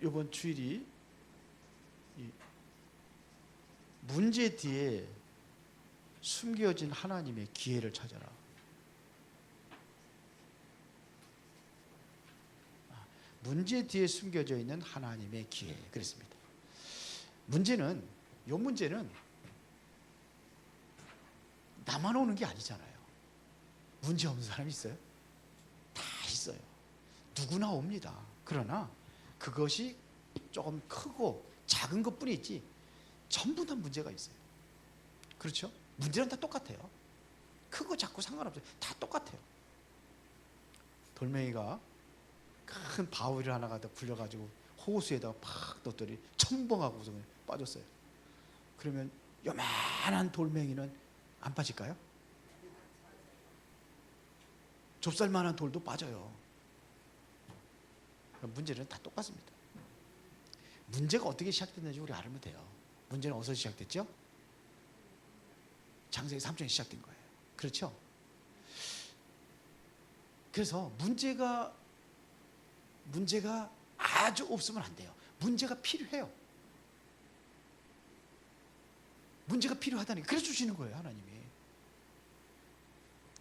이번 주일이 이 문제 뒤에 숨겨진 하나님의 기회를 찾아라. 문제 뒤에 숨겨져 있는 하나님의 기회, 그랬습니다. 이 문제는 나만 오는 게 아니잖아요. 문제 없는 사람이 있어요? 다 있어요. 누구나 옵니다. 그러나 그것이 조금 크고 작은 것뿐이지 전부 다 문제가 있어요. 그렇죠? 문제는 다 똑같아요. 크고 작고 상관없어요. 다 똑같아요. 돌멩이가 큰 바위를 하나가 더 굴려가지고 호수에다가 팍 넣었더니 첨벙하고 빠졌어요. 그러면 요만한 돌멩이는 안 빠질까요? 좁쌀만한 돌도 빠져요. 문제는 다 똑같습니다. 문제가 어떻게 시작됐는지 우리 알면 돼요. 문제는 어디서 시작됐죠? 창세기 3장에 시작된 거예요. 그렇죠? 그래서 문제가 아주 없으면 안 돼요. 문제가 필요해요. 문제가 필요하다니까. 그래서 주시는 거예요, 하나님이.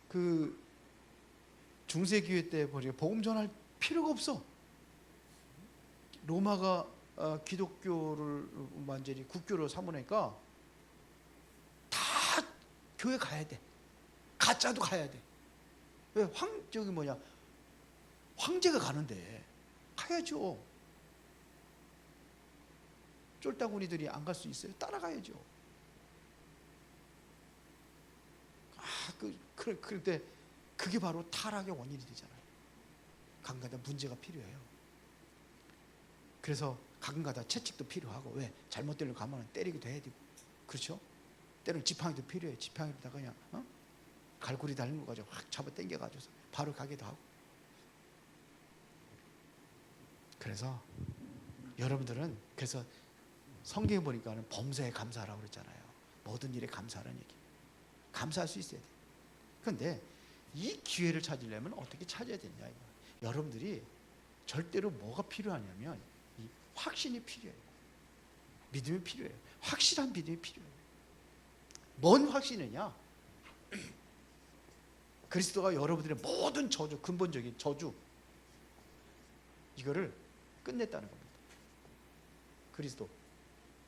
그 중세기회 때 복음 전할 필요가 없어. 로마가 기독교를 완전히 국교로 삼으니까 다 교회 가야 돼. 가짜도 가야 돼. 왜? 황제가 가는데 가야죠. 쫄따구니들이 안 갈 수 있어요? 따라가야죠. 그런데 그게 바로 타락의 원인이 되잖아요. 가끔가다 문제가 필요해요. 그래서 가끔가다 채찍도 필요하고, 왜? 잘못되려 가면 때리기도 해야 되고, 그렇죠? 때로는 지팡이도 필요해요. 지팡이에다가 그냥 갈고리 달린 거 가지고 확 잡아 당겨가지고 바로 가기도 하고. 그래서 여러분들은 그래서 성경에 보니까는 범사에 감사하라고 그랬잖아요. 모든 일에 감사하라는 얘기. 감사할 수 있어야 돼. 그런데 이 기회를 찾으려면 어떻게 찾아야 되냐, 이거. 여러분들이 절대로 뭐가 필요하냐면 이 확신이 필요해요. 믿음이 필요해요. 확실한 믿음이 필요해요. 뭔 확신이냐? 그리스도가 여러분들의 모든 저주, 근본적인 저주, 이거를 끝냈다는 겁니다. 그리스도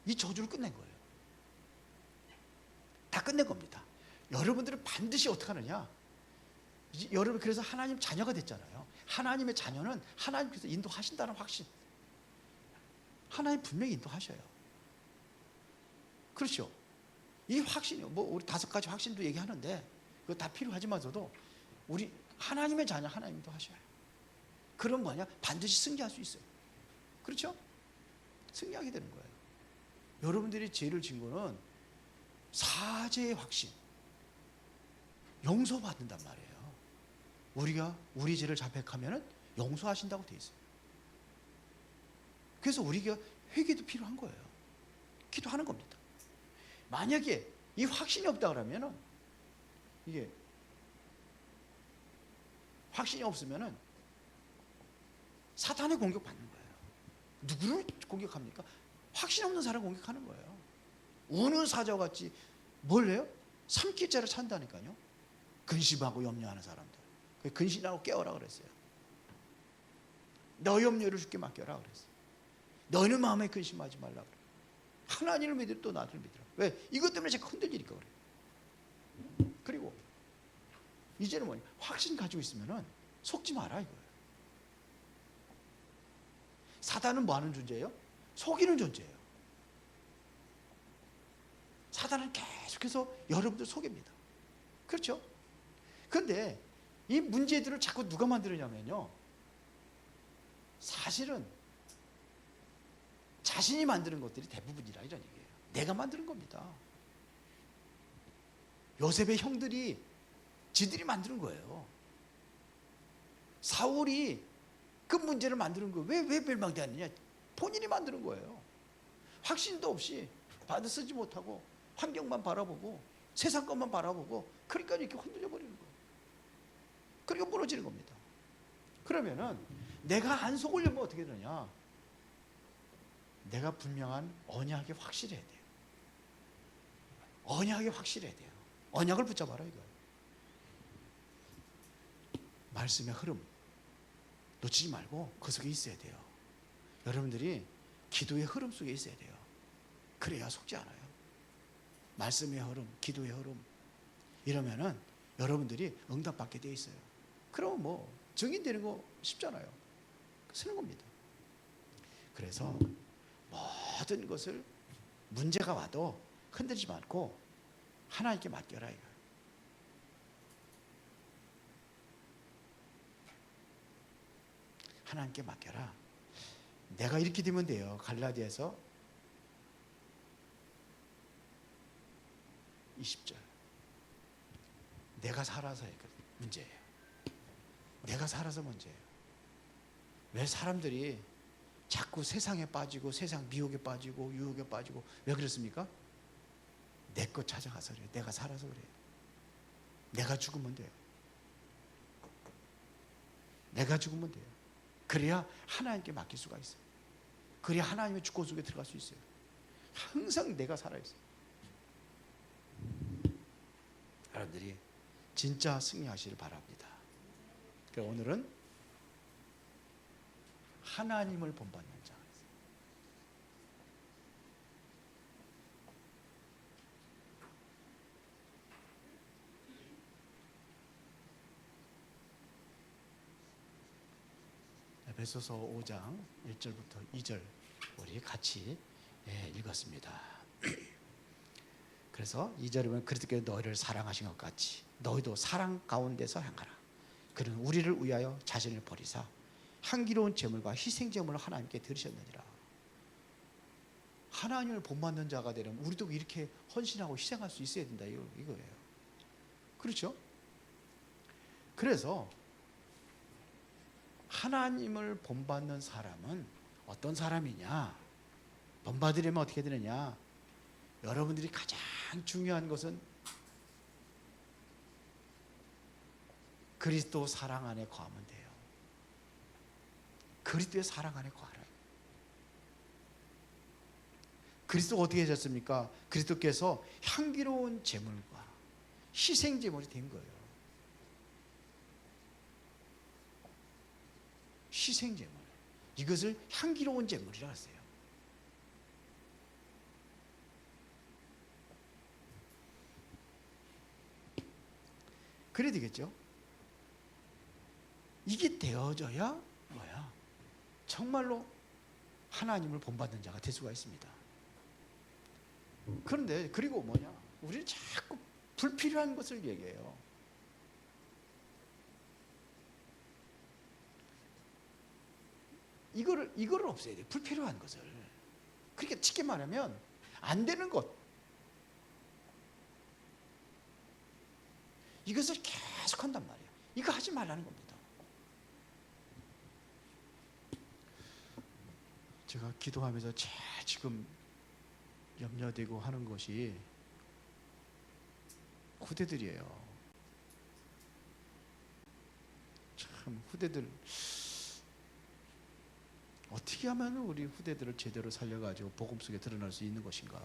이 저주를 끝낸 거예요. 다 끝낸 겁니다. 여러분들은 반드시 어떻게 하느냐? 여러분 그래서 하나님 자녀가 됐잖아요. 하나님의 자녀는 하나님께서 인도하신다는 확신. 하나님 분명히 인도하셔요. 그렇죠? 이 확신이 우리 5가지 확신도 얘기하는데 그거 다 필요하지만서도 우리 하나님의 자녀 하나님 인도하셔요. 그럼 뭐냐? 반드시 승리할 수 있어요. 그렇죠? 승리하게 되는 거예요. 여러분들이 죄를 진 거는 사죄의 확신, 용서받는단 말이에요. 우리가 우리 죄를 자백하면 용서하신다고 돼 있어요. 그래서 우리가 회개도 필요한 거예요. 기도하는 겁니다. 만약에 이 확신이 없다 그러면은, 이게 확신이 없으면은 사탄의 공격받는 거예요. 누구를 공격합니까? 확신 없는 사람을 공격하는 거예요. 우는 사자와 같이 뭘 해요? 삼킬자를 찬다니까요. 근심하고 염려하는 사람들. 근심하고 깨어라 그랬어요. 너 염려를 주께 맡겨라 그랬어요. 너희는 마음에 근심하지 말라 그래요. 하나님을 믿으라, 또 나를 믿으라. 왜? 이것 때문에 제가 흔들리니까 그래요. 그리고 이제는 뭐냐? 확신 가지고 있으면은 속지 마라 이거예요. 사단은 뭐 하는 존재예요? 속이는 존재예요. 사단은 계속해서 여러분들 속입니다. 그렇죠? 그런데 이 문제들을 자꾸 누가 만들었냐면요, 사실은 자신이 만드는 것들이 대부분이라 이런 얘기예요. 내가 만드는 겁니다. 요셉의 형들이 지들이 만드는 거예요. 사울이 그 문제를 만드는 거예요. 왜 멸망되었느냐? 본인이 만드는 거예요. 확신도 없이 받아 쓰지 못하고 환경만 바라보고 세상 것만 바라보고, 그러니까 이렇게 흔들려 버리는 거예요. 그러니까 무너지는 겁니다. 그러면은 내가 안 속으려면 어떻게 되느냐? 내가 분명한 언약이 확실해야 돼요. 언약이 확실해야 돼요. 언약을 붙잡아라 이거예요. 말씀의 흐름 놓치지 말고 그 속에 있어야 돼요. 여러분들이 기도의 흐름 속에 있어야 돼요. 그래야 속지 않아요. 말씀의 흐름, 기도의 흐름 이러면은 여러분들이 응답받게 돼 있어요. 그럼 뭐 증인되는 거 쉽잖아요. 쓰는 겁니다. 그래서 모든 것을 문제가 와도 흔들리지 말고 하나님께 맡겨라 이거. 하나님께 맡겨라. 내가 이렇게 되면 돼요. 갈라디아서 20절. 내가 살아서의 문제예요. 내가 살아서 문제예요. 왜 사람들이 자꾸 세상에 빠지고 세상 미혹에 빠지고 유혹에 빠지고 왜 그렇습니까? 내 것 찾아가서 그래요. 내가 살아서 그래요. 내가 죽으면 돼요. 내가 죽으면 돼요. 그래야 하나님께 맡길 수가 있어요. 그래야 하나님의 주권 속에 들어갈 수 있어요. 항상 내가 살아있어요. 여러분들이 진짜 승리하시길 바랍니다. 그래서 오늘은 하나님을 본받는 자. 에베소서 5장 1절부터 2절 우리 같이 읽었습니다. 그래서 2절에 보면 그리스도께서 너희를 사랑하신 것 같이 너희도 사랑 가운데서 행하라. 그는 우리를 위하여 자신을 버리사 향기로운 제물과 희생 제물을 하나님께 드리셨느니라. 하나님을 본받는 자가 되려면 우리도 이렇게 헌신하고 희생할 수 있어야 된다 이거예요. 그렇죠? 그래서 하나님을 본받는 사람은 어떤 사람이냐? 본받으려면 어떻게 되느냐? 여러분들이 가장 중요한 것은 그리스도 사랑 안에 거하면 돼요. 그리스도의 사랑 안에 거하라. 그리스도가 어떻게 하셨습니까? 그리스도께서 향기로운 제물과 희생 제물이 된 거예요. 희생 제물. 이것을 향기로운 제물이라고 했어요. 그래야 되겠죠? 이게 되어져야 뭐야? 정말로 하나님을 본받는 자가 될 수가 있습니다. 그런데 그리고 뭐냐? 우리는 자꾸 불필요한 것을 얘기해요. 이거를 없애야 돼요. 불필요한 것을. 그러니까 쉽게 말하면 안 되는 것. 이것을 계속 한단 말이에요. 이거 하지 말라는 겁니다. 제가 기도하면서 제일 지금 염려되고 하는 것이 후대들이에요. 참 후대들 어떻게 하면 우리 후대들을 제대로 살려가지고 복음 속에 드러날 수 있는 것인가?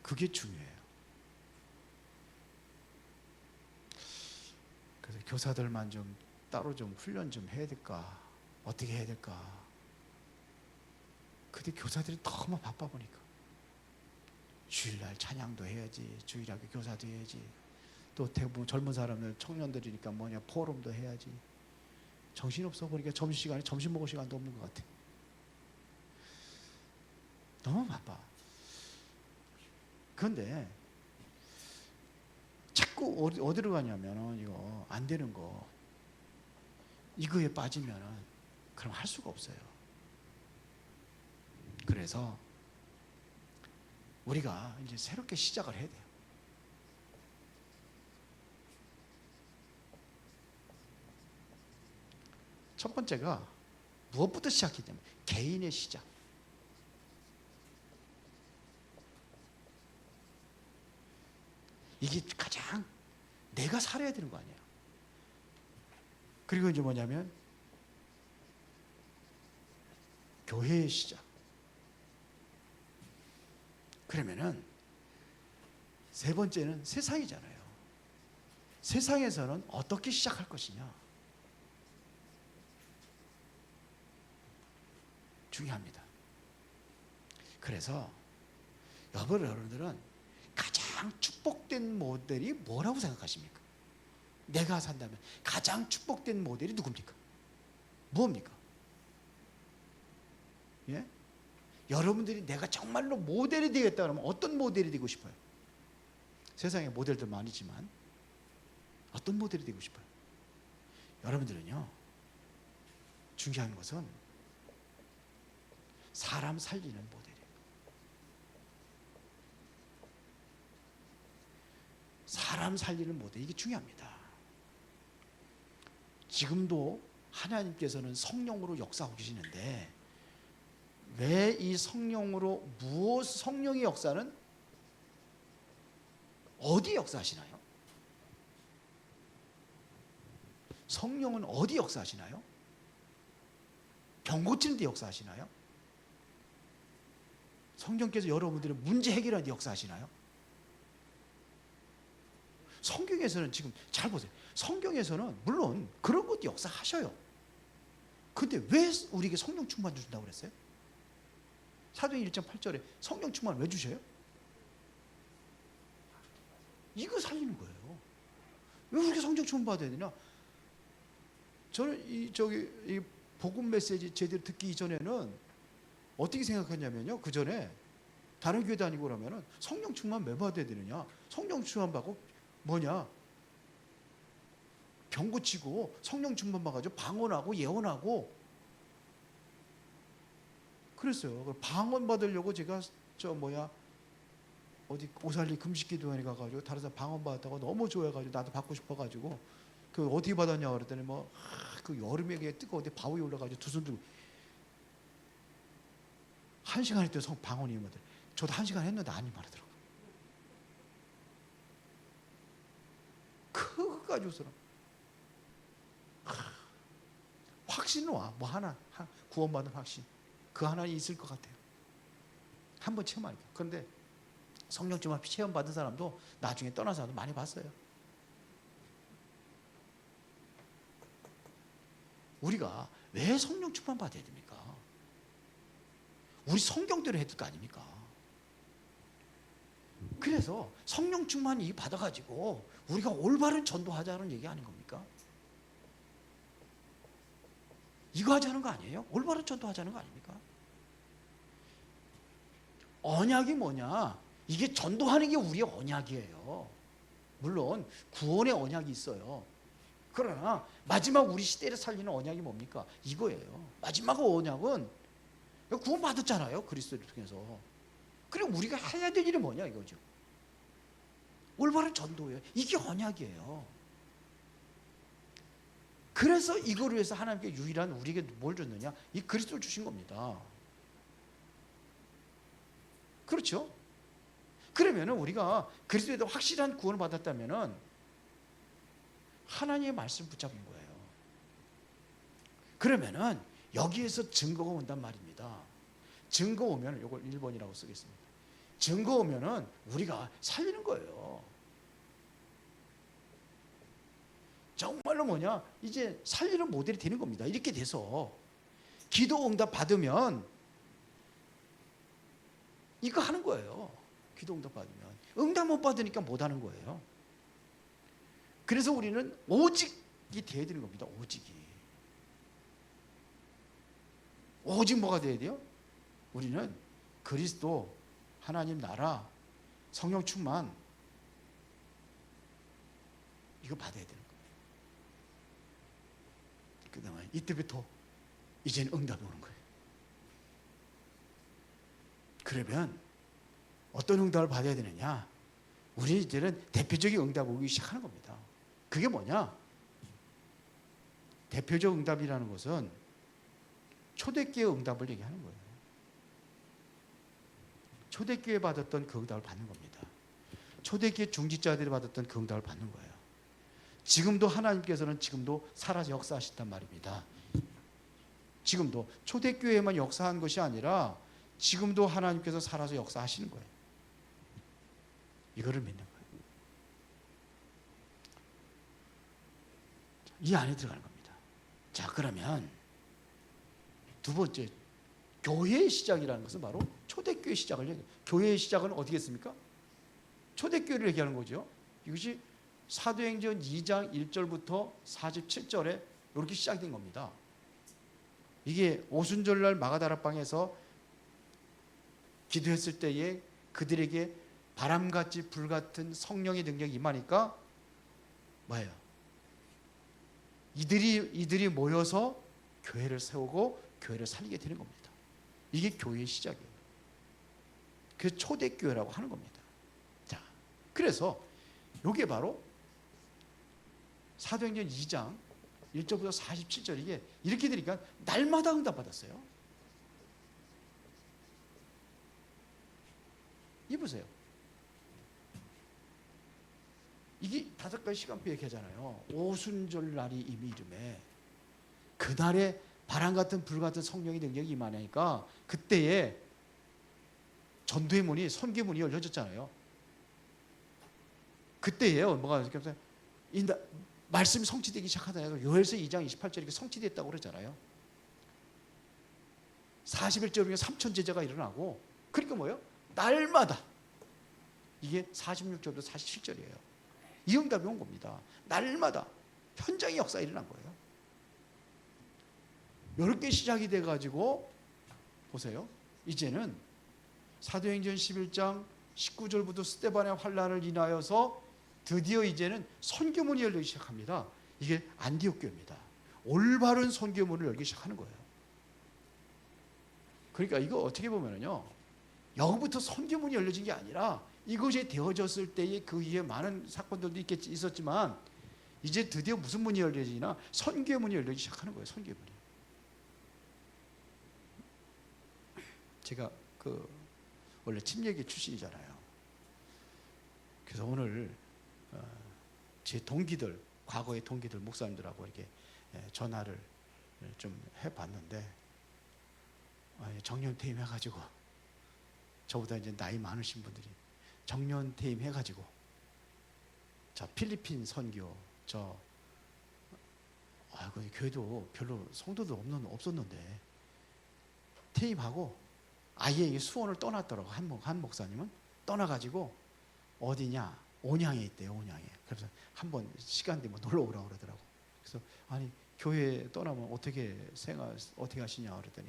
그게 중요해요. 그래서 교사들만 좀 따로 좀 훈련 좀 해야 될까? 어떻게 해야 될까? 근데 교사들이 너무 바빠 보니까 주일날 찬양도 해야지, 주일학교 교사도 해야지, 또 대부분 젊은 사람들 청년들이니까 뭐냐 포럼도 해야지. 정신없어 보니까 점심시간에 점심 먹을 시간도 없는 것 같아. 너무 바빠. 그런데 자꾸 어디로 가냐면 이거 안 되는 거 이거에 빠지면은 그럼 할 수가 없어요. 그래서 우리가 이제 새롭게 시작을 해야 돼요. 첫 번째가 무엇부터 시작했냐면 개인의 시작. 이게 가장 내가 살아야 되는 거 아니에요. 그리고 이제 뭐냐면 교회의 시작. 그러면은 세 번째는 세상이잖아요. 세상에서는 어떻게 시작할 것이냐. 중요합니다. 그래서 여러분들은 가장 축복된 모델이 뭐라고 생각하십니까? 내가 산다면 가장 축복된 모델이 누굽니까? 뭡니까? 예? 여러분들이 내가 정말로 모델이 되겠다 그러면 어떤 모델이 되고 싶어요? 세상에 모델들 많이지만 어떤 모델이 되고 싶어요? 여러분들은요, 중요한 것은 사람 살리는 모델이에요. 사람 살리는 모델, 이게 중요합니다. 지금도 하나님께서는 성령으로 역사하고 계시는데 왜 이 성령으로 성령의 역사는 어디 역사하시나요? 성령은 어디 역사하시나요? 병 고치는 데 역사하시나요? 성령께서 여러분들의 문제 해결하는 데 역사하시나요? 성경에서는 지금 잘 보세요. 성경에서는 물론 그런 것도 역사하셔요. 근데 왜 우리에게 성령 충만 주신다고 그랬어요? 사도행 1장 8절에 성령 충만 왜 주셔요? 이거 살리는 거예요. 왜 우리가 성령 충만 받아야 되냐? 저는 이 복음 메시지 제대로 듣기 이전에는 어떻게 생각했냐면요. 그 전에 다른 교회 다니고 그러면은 성령 충만 왜 받아야 되느냐? 성령 충만 받고 뭐냐? 병 고치고 성령 충만 받아가지고 방언하고 예언하고 그랬어요. 방언 받으려고 제가 어디 오살리 금식기도원에 가가지고 다른 사람 방언 받았다고 너무 좋아해가지고 나도 받고 싶어가지고 그 어디 받았냐 그랬더니 그 여름에 뜨거운데 바위에 올라가지고 두 손 들고 1시간 했더니 방언이 임하더래. 저도 1시간 했는데 안 임하더라고. 그거 가지고서는 확신은 와. 뭐 하나 구원받는 확신. 그 하나 있을 것 같아요. 한번 체험하니까. 그런데 성령 충만 체험 받은 사람도 나중에 떠난 사람도 많이 봤어요. 우리가 왜 성령 충만 받아야 됩니까? 우리 성경대로 해야 될 거 아닙니까? 그래서 성령 충만 이 받아가지고 우리가 올바른 전도하자는 얘기 아닌 겁니까? 이거 하자는 거 아니에요? 올바른 전도하자는 거 아닙니까? 언약이 뭐냐? 이게 전도하는 게 우리의 언약이에요. 물론 구원의 언약이 있어요. 그러나 마지막 우리 시대를 살리는 언약이 뭡니까? 이거예요. 마지막 언약은 구원 받았잖아요. 그리스도를 통해서. 그리고 우리가 해야 될 일이 뭐냐 이거죠. 올바른 전도예요. 이게 언약이에요. 그래서 이거를 위해서 하나님께 유일한 우리에게 뭘 줬느냐? 이 그리스도를 주신 겁니다. 그렇죠? 그러면은 우리가 그리스도에 대해 확실한 구원을 받았다면은 하나님의 말씀 붙잡은 거예요. 그러면은 여기에서 증거가 온단 말입니다. 증거 오면 이걸 1번이라고 쓰겠습니다. 증거 오면은 우리가 살리는 거예요. 정말로 뭐냐? 이제 살리는 모델이 되는 겁니다. 이렇게 돼서 기도 응답 받으면 이거 하는 거예요. 기도 응답 받으면. 응답 못 받으니까 못 하는 거예요. 그래서 우리는 오직이 돼야 되는 겁니다. 오직이. 오직 뭐가 돼야 돼요? 우리는 그리스도, 하나님 나라, 성령 충만 이거 받아야 되는 거예요. 그 다음에 이때부터 이제는 응답이 오는 거예요. 그러면 어떤 응답을 받아야 되느냐? 우리 이제는 대표적인 응답이 오기 시작하는 겁니다. 그게 뭐냐? 대표적 응답이라는 것은 초대교회 응답을 얘기하는 거예요. 초대교회 받았던 그 응답을 받는 겁니다. 초대교회 중직자들이 받았던 그 응답을 받는 거예요. 지금도 하나님께서는 지금도 살아서 역사하신단 말입니다. 지금도 초대교회만 역사한 것이 아니라 지금도 하나님께서 살아서 역사하시는 거예요. 이거를 믿는 거예요. 이 안에 들어가는 겁니다. 자, 그러면 두 번째, 교회의 시작이라는 것은 바로 초대교회 시작을 얘기해요. 교회의 시작은 어디겠습니까? 초대교회를 얘기하는 거죠. 이것이 사도행전 2장 1절부터 47절에 이렇게 시작된 겁니다. 이게 오순절날 마가다락방에서 기도했을 때에 그들에게 바람같이 불같은 성령의 능력이 임하니까 뭐예요? 이들이 모여서 교회를 세우고 교회를 살리게 되는 겁니다. 이게 교회의 시작이에요. 그 초대교회라고 하는 겁니다. 자, 그래서 이게 바로 사도행전 2장 1절부터 47절 이게 이렇게 되니까 날마다 응답받았어요. 이 보세요. 이게 5가지 시간표 얘기하잖아요. 오순절 날이 이미 이름에 그날에 바람 같은 불 같은 성령의 능력이 임하니까 그때에 전도의 문이 선교의 문이 열려졌잖아요. 그때예요. 뭐가 이렇게 말씀이 성취되기 시작하잖아요. 요엘서 2장 28절에 성취됐다고 그러잖아요. 41절이면 3천 제자가 일어나고 그러니까 뭐예요? 날마다 이게 46절부터 47절이에요. 이 응답이 온 겁니다. 날마다 현장의 역사가 일어난 거예요. 이렇게 시작이 돼가지고 보세요. 이제는 사도행전 11장 19절부터 스데반의 환난을 인하여서 드디어 이제는 선교문이 열리기 시작합니다. 이게 안디옥 교회입니다. 올바른 선교문을 열기 시작하는 거예요. 그러니까 이거 어떻게 보면은요, 여기부터 선교문이 열려진 게 아니라 이것이 되어졌을 때에 그 위에 많은 사건들도 있었지만 이제 드디어 무슨 문이 열려지나 선교의 문이 열리기 시작하는 거예요. 선교의 문이. 제가 원래 침례계 출신이잖아요. 그래서 오늘 제 동기들, 과거의 동기들 목사님들하고 이렇게 전화를 좀 해봤는데 정년 퇴임해가지고 저보다 이제 나이 많으신 분들이 정년 퇴임해가지고 저 필리핀 선교 그 교회도 별로 성도도 없었는데 퇴임하고 아예 수원을 떠났더라고. 한 목사님은 떠나가지고 어디냐 온양에 있대요. 온양에. 그래서 한번 시간 되면 놀러 오라고 그러더라고. 그래서 아니 교회 떠나면 어떻게 하시냐 그랬더니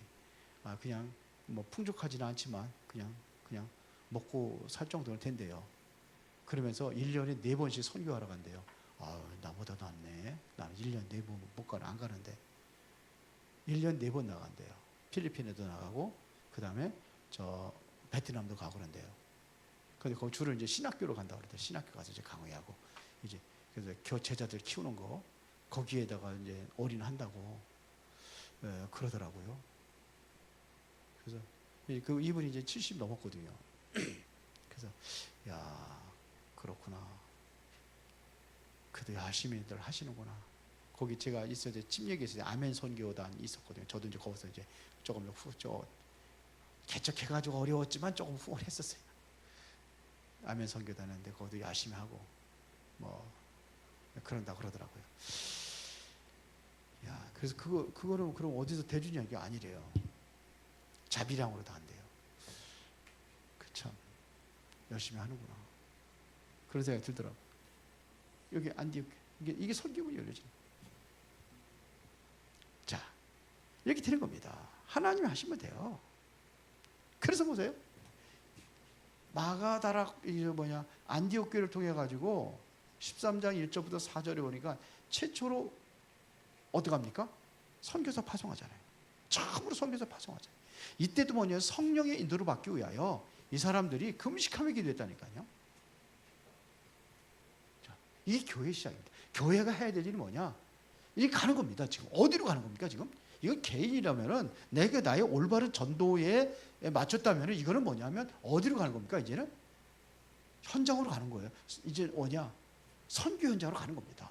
그냥 뭐 풍족하지는 않지만 그냥 먹고 살 정도는 된대요. 그러면서 1년에 4번씩 선교하러 간대요. 나보다 낫네. 나는 1년 4번 안 가는데 1년 4번 나간대요. 필리핀에도 나가고 그 다음에 저 베트남도 가고 그런데요. 근데 거기 주로 이제 신학교로 간다고 그러대요. 신학교 가서 이제 강의하고 이제 그래서 제자들 키우는 거 거기에다가 이제 올인한다고 그러더라고요. 그래서 이분이 이제 70 넘었거든요. 그래서 야 그렇구나. 그래도 열심히들 하시는구나. 거기 제가 있을 때 침례교에 있을 때 아멘 선교단이 있었거든요. 저도 이제 거기서 이제 조금 개척해가지고 어려웠지만 조금 후원했었어요. 아멘 선교단인데 거기도 열심히 하고 뭐 그런다 그러더라고요. 야 그래서 그거는 그럼 어디서 대주냐 이게 아니래요. 자비량으로도 안 돼요. 참 열심히 하는구나. 그런 생각이 들더라고. 여기 안디옥 이게 선교문이 열려지는. 자 이렇게 되는 겁니다. 하나님이 하시면 돼요. 그래서 보세요. 마가다락 안디옥 교회를 통해 가지고 13장 1절부터 4절에 보니까 최초로 어떻게 합니까? 선교사 파송하잖아요. 처음으로 선교사 파송하잖아요. 이때도 뭐냐 성령의 인도를 받기 위하여 이 사람들이 금식하며 기도했다니까요. 자, 이게 교회의 시작입니다. 교회가 해야 될 일이 뭐냐? 이게 가는 겁니다. 지금 어디로 가는 겁니까? 지금 이건 개인이라면은 내가 나의 올바른 전도에 맞췄다면은 이거는 뭐냐면 어디로 가는 겁니까? 이제는 현장으로 가는 거예요. 이제 뭐냐 선교 현장으로 가는 겁니다.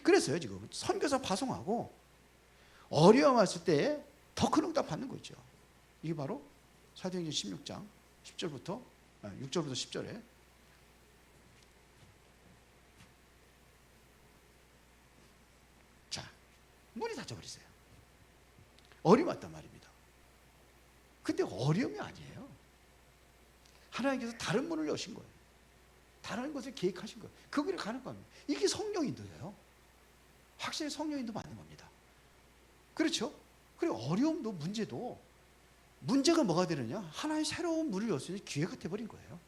그래서요 지금 선교사 파송하고 어려움 왔을 때 더 큰 응답 받는 거죠. 이게 바로 사도행전 16장 10절부터 6절부터 10절에 자, 문이 닫혀버리세요. 어려움 왔단 말입니다. 근데 어려움이 아니에요. 하나님께서 다른 문을 여신 거예요. 다른 것을 계획하신 거예요. 그 길을 가는 겁니다. 이게 성령 인도예요. 확실히 성령 인도 맞는 겁니다. 그렇죠? 그리고 어려움도 문제도 문제가 뭐가 되느냐? 하나의 새로운 문을 열 수 있는 기회가 돼버린 거예요.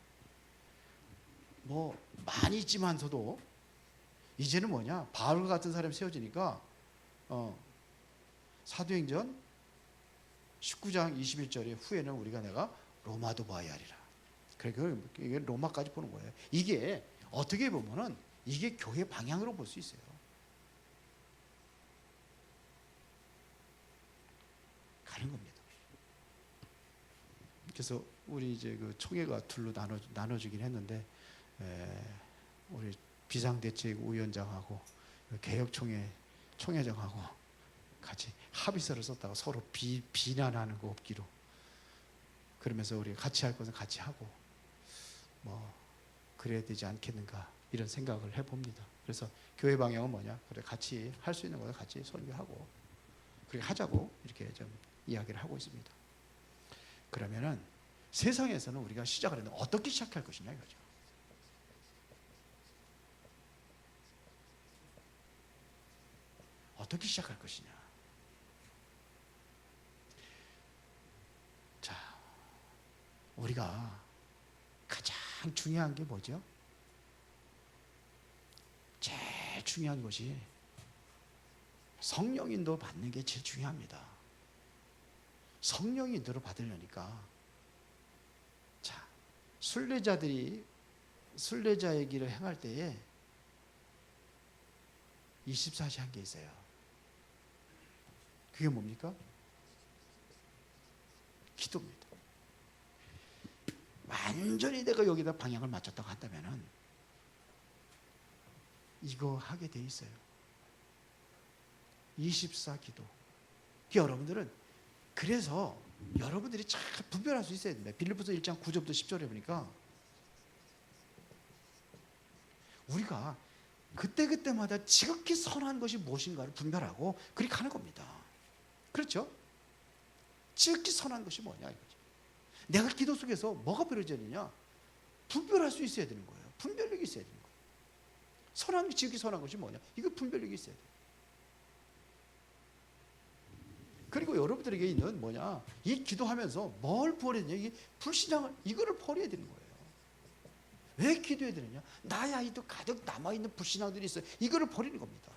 뭐 많이 있지만서도 이제는 뭐냐? 바울과 같은 사람이 세워지니까 사도행전 19장 21절에 후에는 우리가 내가 로마도 봐야 하리라. 그러니까 이게 로마까지 보는 거예요. 이게 어떻게 보면은 이게 교회 방향으로 볼 수 있어요. 가는 겁니다. 그래서 우리 이제 그 총회가 둘로 나눠지긴 했는데 우리 비상대책위원장하고 개혁총회 총회장하고 같이 합의서를 썼다가 서로 비난하는 거 없기로, 그러면서 우리 같이 할 것은 같이 하고 뭐 그래야 되지 않겠는가 이런 생각을 해봅니다. 그래서 교회 방향은 뭐냐? 그래 같이 할 수 있는 것을 같이 설교하고 그렇게 하자고 이렇게 좀 이야기를 하고 있습니다. 그러면은 세상에서는 우리가 시작을 했는데 어떻게 시작할 것이냐 이거죠. 어떻게 시작할 것이냐. 자, 우리가 가장 중요한 게 뭐죠? 제일 중요한 것이 성령 인도 받는 게 제일 중요합니다. 성령 인도를 받으려니까 자, 순례자의 길을 행할 때에 24시 한 게 있어요. 그게 뭡니까? 기도입니다. 완전히 내가 여기다 방향을 맞췄다고 한다면은 이거 하게 돼 있어요. 24 기도. 여러분들은 그래서 여러분들이 잘 분별할 수 있어야 됩니다. 빌립보서 1장 9절부터 10절에 보니까 우리가 그때그때마다 지극히 선한 것이 무엇인가를 분별하고 그렇게 하는 겁니다. 그렇죠? 지극히 선한 것이 뭐냐 이거죠. 내가 기도 속에서 뭐가 벌어지느냐 분별할 수 있어야 되는 거예요. 분별력이 있어야 되는 거예요. 지극히 선한 것이 뭐냐, 이거 분별력이 있어야 돼요. 그리고 여러분들에게 있는 뭐냐, 이 기도하면서 뭘 버려야 되냐, 이 불신앙을 이거를 버려야 되는 거예요. 왜 기도해야 되느냐? 나의 아이도 가득 남아있는 불신앙들이 있어요. 이거를 버리는 겁니다.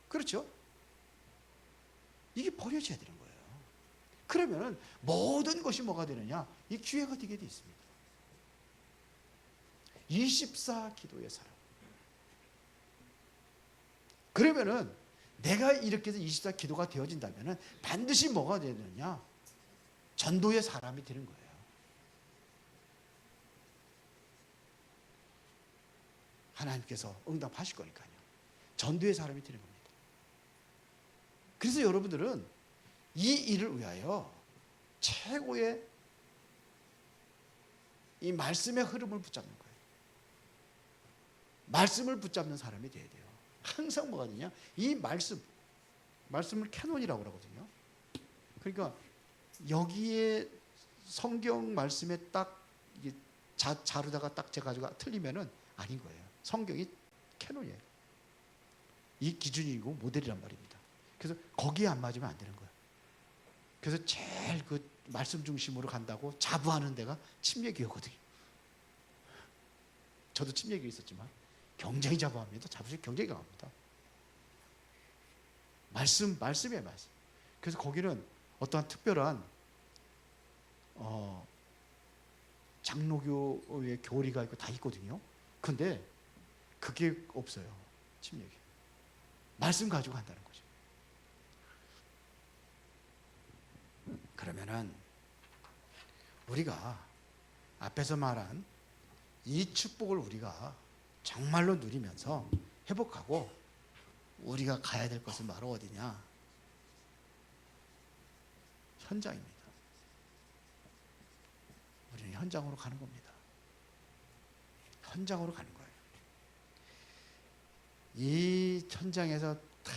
그렇죠? 이게 버려져야 되는 거예요. 그러면 모든 것이 뭐가 되느냐? 이 기회가 되게 돼 있습니다. 24 기도의 사람. 그러면은 내가 이렇게 해서 24 기도가 되어진다면은 반드시 뭐가 되느냐? 전도의 사람이 되는 거예요. 하나님께서 응답하실 거니까요. 전도의 사람이 되는 겁니다. 그래서 여러분들은 이 일을 위하여 최고의 이 말씀의 흐름을 붙잡는 거예요. 말씀을 붙잡는 사람이 돼야 돼요. 항상 뭐가 되냐? 이 말씀을 캐논이라고 그러거든요. 그러니까 여기에 성경 말씀에 딱 이게 자르다가 딱 재가지고 틀리면은 아닌 거예요. 성경이 캐논이에요. 이 기준이고 모델이란 말입니다. 그래서 거기에 안 맞으면 안 되는 거예요. 그래서 제일 그 말씀 중심으로 간다고 자부하는 데가 침례교회거든요. 저도 침례교회 있었지만 굉장히 자부합니다. 자부심 굉장히 강합니다. 말씀이에요, 말씀. 그래서 거기는 어떠한 특별한 장로교의 교리가 있고 다 있거든요. 근데 그게 없어요. 침례교회. 말씀 가지고 한다는 거죠. 그러면은 우리가 앞에서 말한 이 축복을 우리가 정말로 누리면서 회복하고 우리가 가야 될 것은 바로 어디냐? 현장입니다. 우리는 현장으로 가는 겁니다. 현장으로 가는 거예요. 이 현장에서 다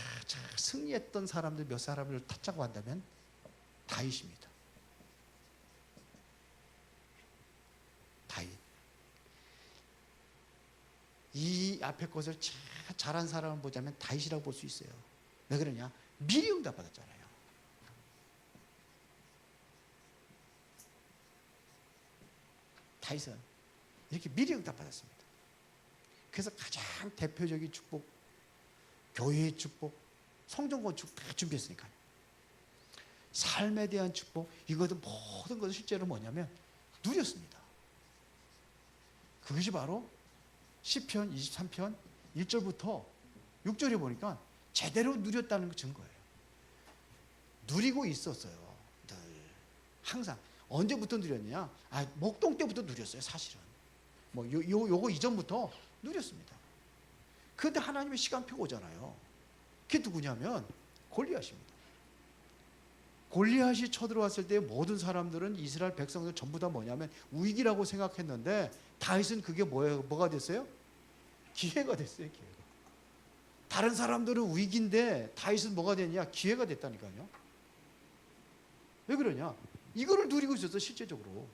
승리했던 사람들 몇 사람을 찾자고 한다면 다윗입니다. 다윗. 이 앞에 것을 잘한 사람을 보자면 다윗이라고 볼 수 있어요. 왜 그러냐? 미리 응답받았잖아요. 다윗은 이렇게 미리 응답받았습니다. 그래서 가장 대표적인 축복, 교회의 축복, 성전권 축복 다 준비했으니까요. 삶에 대한 축복, 이것은 모든 것은 실제로 뭐냐면 누렸습니다. 그것이 바로 시편 23편 1절부터 6절에 보니까 제대로 누렸다는 그 증거예요. 누리고 있었어요. 늘 항상. 언제부터 누렸냐? 목동 때부터 누렸어요. 사실은 요거 이전부터 누렸습니다. 그런데 하나님의 시간표가 오잖아요. 그게 누구냐면 골리앗입니다. 골리앗이 쳐들어왔을 때 모든 사람들은 이스라엘 백성들 전부 다 뭐냐면 위기라고 생각했는데 다윗은 그게 뭐가 됐어요? 기회가 됐어요. 기회가. 다른 사람들은 위기인데 다윗은 뭐가 됐냐? 기회가 됐다니까요. 왜 그러냐? 이거를 누리고 있었어. 실제적으로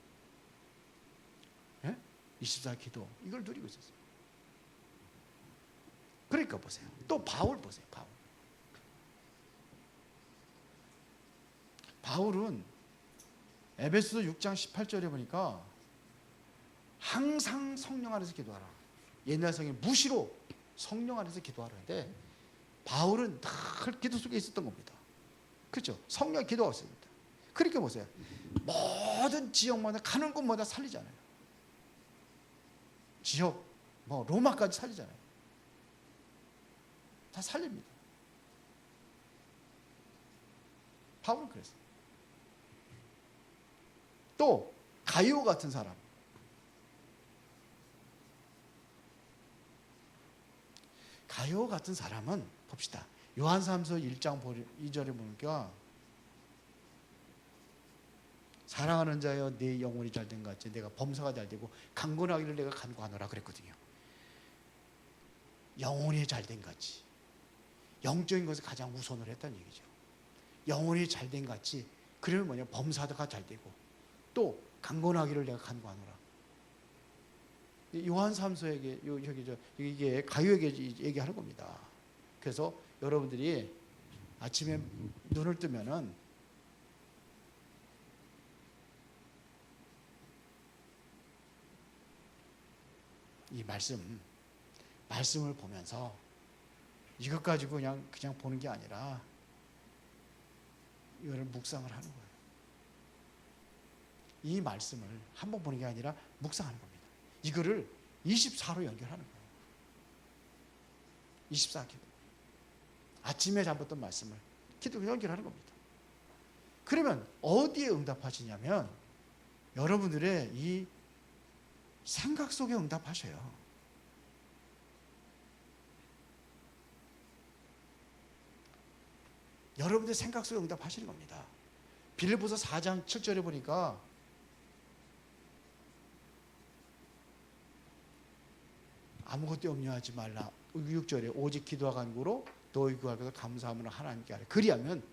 24 기도 이걸 누리고 있었어요. 그러니까 보세요. 또 바울 보세요. 바울은 에베소서 6장 18절에 보니까 항상 성령 안에서 기도하라. 옛날 성경 무시로 성령 안에서 기도하라는데 바울은 늘 기도 속에 있었던 겁니다. 그렇죠? 성령 기도하고 있습니다. 그러니까 보세요. 모든 지역마다 가는 곳마다 살리잖아요. 지역 로마까지 살리잖아요. 다 살립니다. 바울은 그랬어요. 또 가이오 같은 사람, 가이오 같은 사람은 봅시다. 요한사도서 1장 2절에 보니까 사랑하는 자여 내 영혼이 잘된 것 같이 내가 범사가 잘되고 강건하기를 내가 간구하노라 그랬거든요. 영혼이 잘된 것 같이 영적인 것을 가장 우선을 했다는 얘기죠. 영혼이 잘된 것 같이 그러면 뭐냐? 범사가 잘되고 또 강건하기를 내가 간구하노라. 요한삼서에게 이게 가요에게 얘기하는 겁니다. 그래서 여러분들이 아침에 눈을 뜨면은 이 말씀을 보면서 이것 가지고 그냥 보는 게 아니라 이거를 묵상을 하는 거예요. 이 말씀을 한번 보는 게 아니라 묵상하는 겁니다. 이거를 24로 연결하는 거예요. 24 기도. 아침에 잡았던 말씀을 기도로 연결하는 겁니다. 그러면 어디에 응답하시냐면 여러분들의 이 생각 속에 응답하셔요. 여러분들 생각 속에 응답하시는 겁니다. 빌립보서 4장 7절에 보니까 아무것도 염려하지 말라. 6절에 오직 기도와 간구로 너희 구하기를 감사함으로 하나님께 하라. 그리하면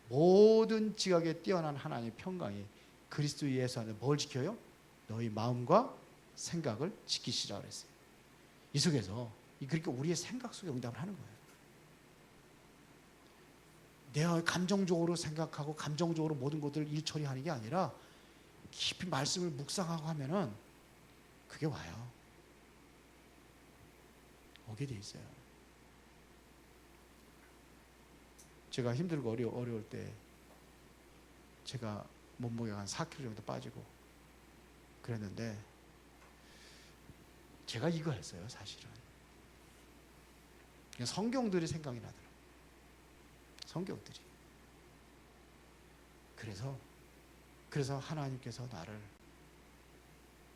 모든 지각에 뛰어난 하나님의 평강이 그리스도 예수 안에 뭘 지켜요? 너희 마음과 생각을 지키시라 그랬어요. 이 속에서 그러니까 우리의 생각 속에 응답을 하는 거예요. 내가 감정적으로 생각하고 감정적으로 모든 것들을 일 처리하는 게 아니라 깊이 말씀을 묵상하고 하면은 그게 와요. 오게 돼 있어요. 제가 힘들고 어려울 때 제가 몸무게가 한 4kg 정도 빠지고 그랬는데 제가 이거 했어요. 사실은 성경들이 생각이 나더라고요. 성경들이. 그래서 하나님께서 나를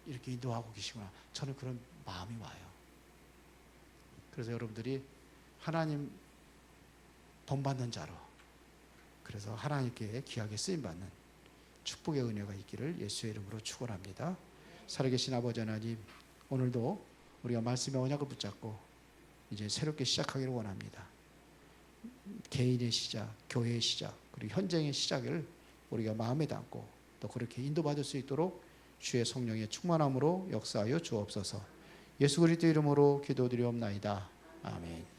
이렇게 인도하고 계시구나. 저는 그런 마음이 와요. 그래서 여러분들이 하나님 돈 받는 자로, 그래서 하나님께 귀하게 쓰임받는 축복의 은혜가 있기를 예수의 이름으로 축원합니다. 살아계신 아버지 하나님, 오늘도 우리가 말씀의 언약을 붙잡고 이제 새롭게 시작하기를 원합니다. 개인의 시작, 교회의 시작, 그리고 현장의 시작을 우리가 마음에 담고 또 그렇게 인도받을 수 있도록 주의 성령의 충만함으로 역사하여 주옵소서. 예수 그리스도 이름으로 기도드리옵나이다. 아멘.